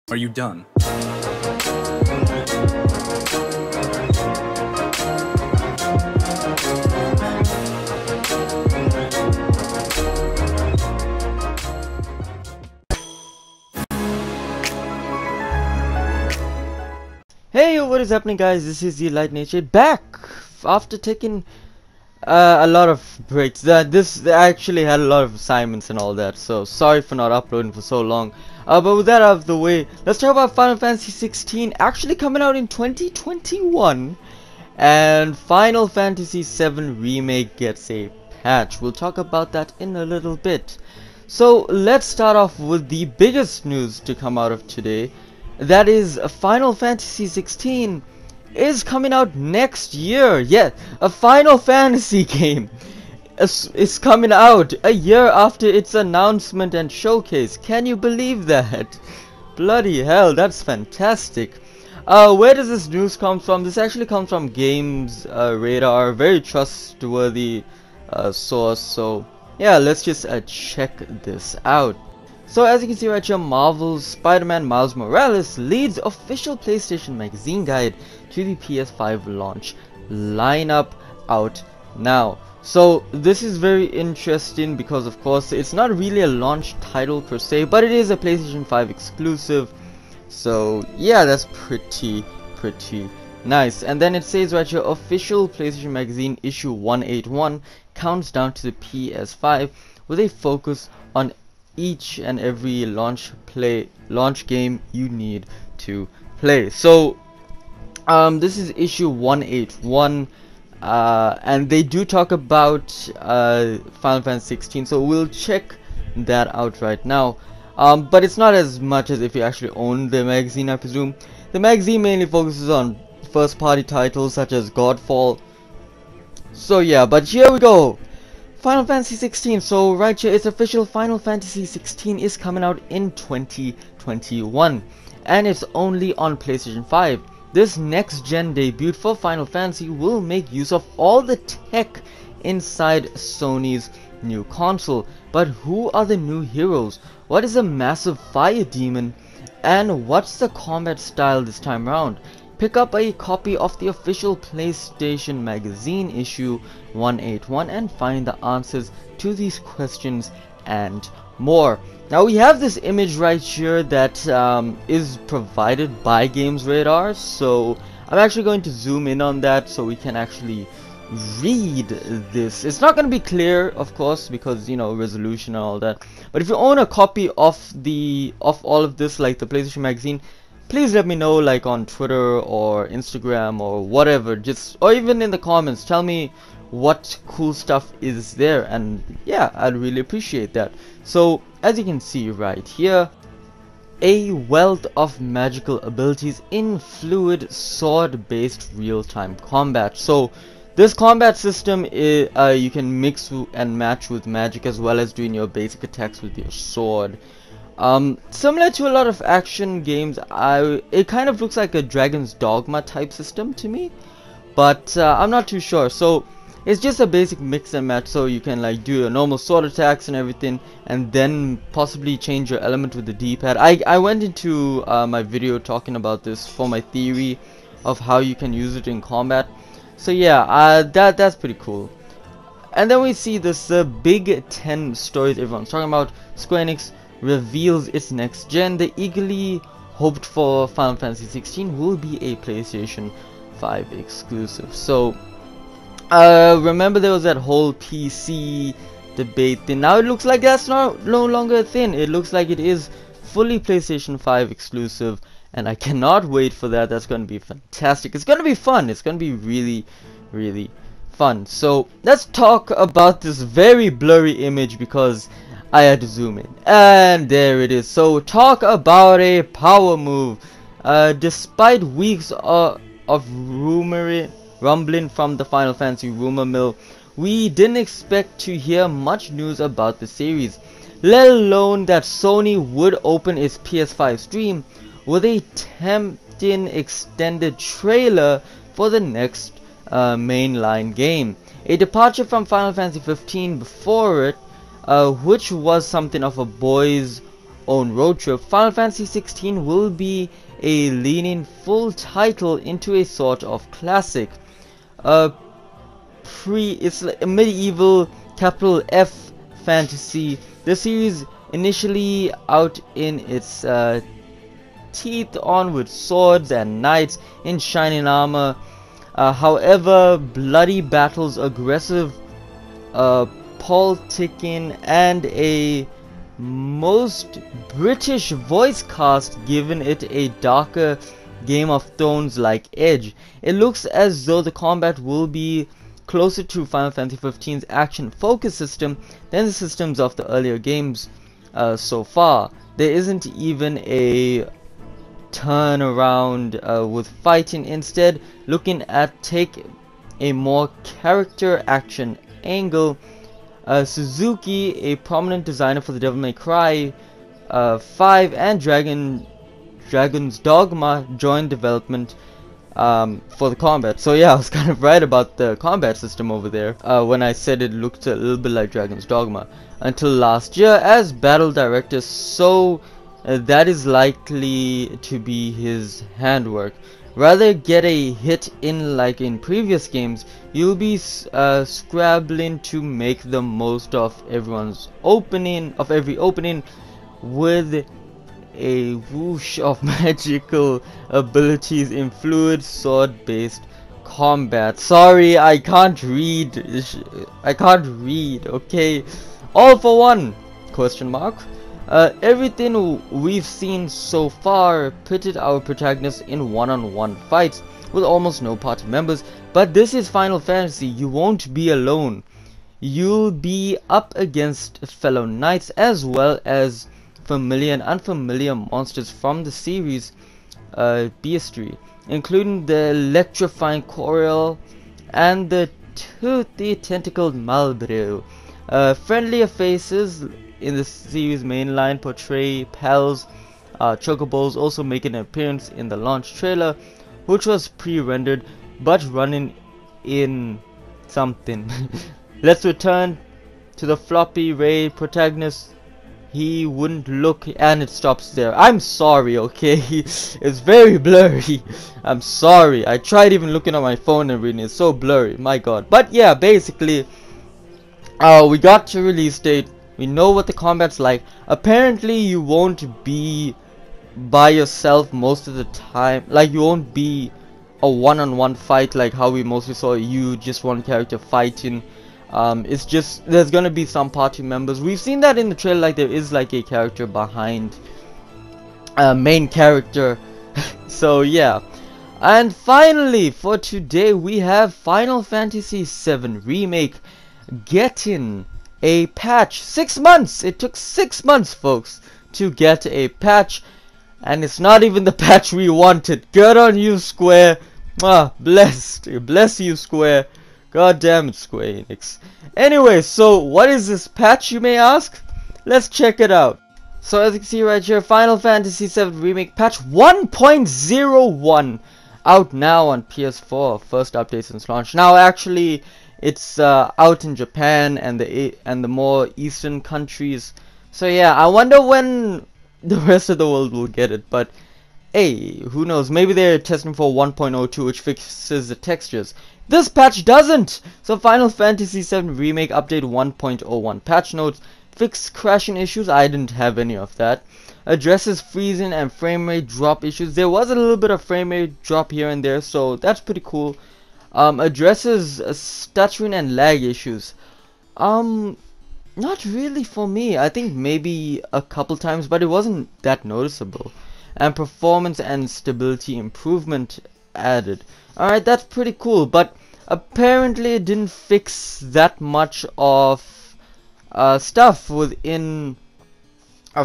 Are you done? Hey, what is happening, guys? This is the Light Nature back after taking a lot of breaks. I actually had a lot of assignments and all that, so sorry for not uploading for so long. But with that out of the way, let's talk about Final Fantasy 16 actually coming out in 2021, and Final Fantasy 7 Remake gets a patch. We'll talk about that in a little bit. So let's start off with the biggest news to come out of today. That is, Final Fantasy 16 is coming out next year. Yeah, a Final Fantasy game is coming out a year after its announcement and showcase. Can you believe that? Bloody hell, that's fantastic. Where does this news come from? This actually comes from Games Radar, very trustworthy source. So yeah, let's just check this out. So as you can see right here, Marvel's Spider-Man Miles Morales leads official PlayStation Magazine guide to the PS5 launch lineup out now. So this is very interesting because of course it's not really a launch title per se, but it is a PlayStation 5 exclusive. So yeah, that's pretty nice. And then it says right here, official PlayStation Magazine issue 181 counts down to the PS5 with a focus on each and every launch game you need to play. So this is issue 181, and they do talk about Final Fantasy 16, so we'll check that out right now. But it's not as much as if you actually own the magazine, I presume. The magazine mainly focuses on first party titles such as Godfall. So yeah, but here we go. Final Fantasy 16, so right here, it's official. Final Fantasy 16 is coming out in 2021, and it's only on PlayStation 5. This next-gen debut for Final Fantasy will make use of all the tech inside Sony's new console. But who are the new heroes? What is a massive fire demon? And what's the combat style this time around? Pick up a copy of the official PlayStation Magazine issue 181 and find the answers to these questions and more. Now we have this image right here that is provided by Games Radar, so I'm actually going to zoom in on that so we can actually read this. It's not going to be clear, of course, because you know, resolution and all that, but if you own a copy of all of this, like the PlayStation Magazine, please let me know, like on Twitter or Instagram or whatever, or even in the comments, tell me what cool stuff is there, and yeah, I'd really appreciate that. So as you can see right here, a wealth of magical abilities in fluid sword based real-time combat. So this combat system is you can mix and match with magic as well as doing your basic attacks with your sword. Similar to a lot of action games, it kind of looks like a Dragon's Dogma type system to me, but I'm not too sure. So it's just a basic mix and match, so you can like do your normal sword attacks and everything, and then possibly change your element with the D-pad. I went into my video talking about this for my theory of how you can use it in combat. So yeah, that's pretty cool. And then we see this big 10 stories everyone's talking about. Square Enix reveals its next gen. The eagerly hoped for Final Fantasy 16 will be a PlayStation 5 exclusive. So remember there was that whole PC debate thing. Now it looks like that's no longer a thing. It looks like it is fully PlayStation 5 exclusive, and I cannot wait for that. That's going to be fantastic. It's going to be fun. It's going to be really fun. So let's talk about this very blurry image because I had to zoom in, and there it is. So talk about a power move. Despite weeks of rumbling from the Final Fantasy rumor mill, we didn't expect to hear much news about the series, let alone that Sony would open its PS5 stream with a tempting extended trailer for the next mainline game. A departure from Final Fantasy 15 before it, which was something of a boys own road trip, Final Fantasy XVI will be a leaning full title into a sort of classic. It's like a medieval capital F fantasy. The series initially out in its teeth on with swords and knights in shining armor. However, bloody battles, aggressive politicking, and a most British voice cast given it a darker Game of Thrones like edge. It looks as though the combat will be closer to Final Fantasy XV's action focus system than the systems of the earlier games so far. There isn't even a turnaround with fighting. Instead, looking at take a more character action angle. Suzuki, a prominent designer for the Devil May Cry 5 and Dragon's Dogma, joined development for the combat. So yeah, I was kind of right about the combat system over there when I said it looked a little bit like Dragon's Dogma until last year as battle director, so that is likely to be his handwork. Rather get a hit in like in previous games, you'll be scrabbling to make the most of every opening with a whoosh of magical abilities in fluid sword-based combat. Sorry, I can't read. Okay, all for one? Question mark. Everything we've seen so far pitted our protagonists in one-on-one fights with almost no party members, but this is Final Fantasy. You won't be alone. You'll be up against fellow knights as well as familiar and unfamiliar monsters from the series bestiary, including the electrifying Coriol and the toothy tentacled Malbreu. Friendlier faces in the series mainline portray pals. Chocobos also make an appearance in the launch trailer, which was pre-rendered but running in something. Let's return to the floppy Ray protagonist. He wouldn't look, and it stops there. I'm sorry, okay? It's very blurry. I'm sorry. I tried even looking on my phone and reading. It's so blurry, my god. But yeah, basically we got to release date. We know what the combat's like. Apparently you won't be by yourself most of the time. Like, you won't be a one-on-one fight like how we mostly saw you just one character fighting. It's just there's gonna be some party members. We've seen that in the trailer, like there is like a character behind main character. So yeah. And finally for today we have Final Fantasy VII Remake getting a patch. 6 months! It took 6 months, folks, to get a patch, and it's not even the patch we wanted. Good on you, Square. Bless you, Square. God damn it, Square Enix. Anyway, so what is this patch, you may ask? Let's check it out. So as you can see right here, Final Fantasy VII Remake patch 1.01 out now on PS4. First update since launch. Now actually it's out in Japan and the more eastern countries. So yeah, I wonder when the rest of the world will get it, but hey, who knows? Maybe they're testing for 1.02, which fixes the textures. This patch doesn't! So Final Fantasy VII Remake Update 1.01 patch notes. Fixed crashing issues, I didn't have any of that. Addresses freezing and frame rate drop issues. There was a little bit of frame rate drop here and there, so that's pretty cool. Addresses stuttering and lag issues. Not really for me. I think maybe a couple times, but it wasn't that noticeable. And performance and stability improvement added. Alright, that's pretty cool, but apparently it didn't fix that much of stuff within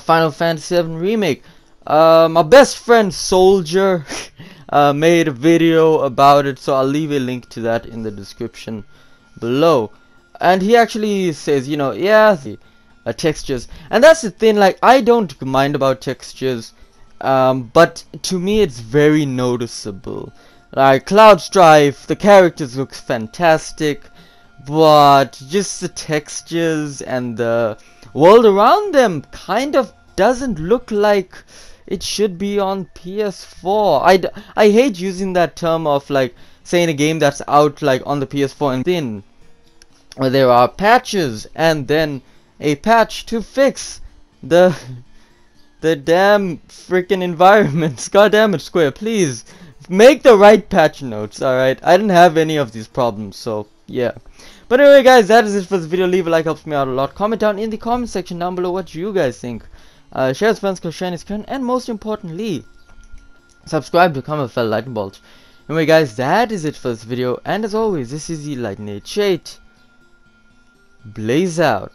Final Fantasy VII Remake. My best friend Soldier made a video about it, so I'll leave a link to that in the description below. And he actually says, you know, yeah, the textures, and that's the thing, like, I don't mind about textures, but to me it's very noticeable. Like Cloud Strife, the characters look fantastic, but just the textures and the world around them kind of doesn't look like it should be on PS4. I hate using that term of like saying a game that's out like on the PS4 and then there are patches and then a patch to fix the damn freaking environments. God damn it, Square, please make the right patch notes. Alright, I didn't have any of these problems, so yeah. But anyway guys, that is it for this video. Leave a like, helps me out a lot. Comment down in the comment section down below what you guys think. Share with friends, cause sharing is caring, and most importantly, subscribe to become a fellow lightning bolt. Anyway guys, that is it for this video, and as always, this is the Lightning 8. Blaze out.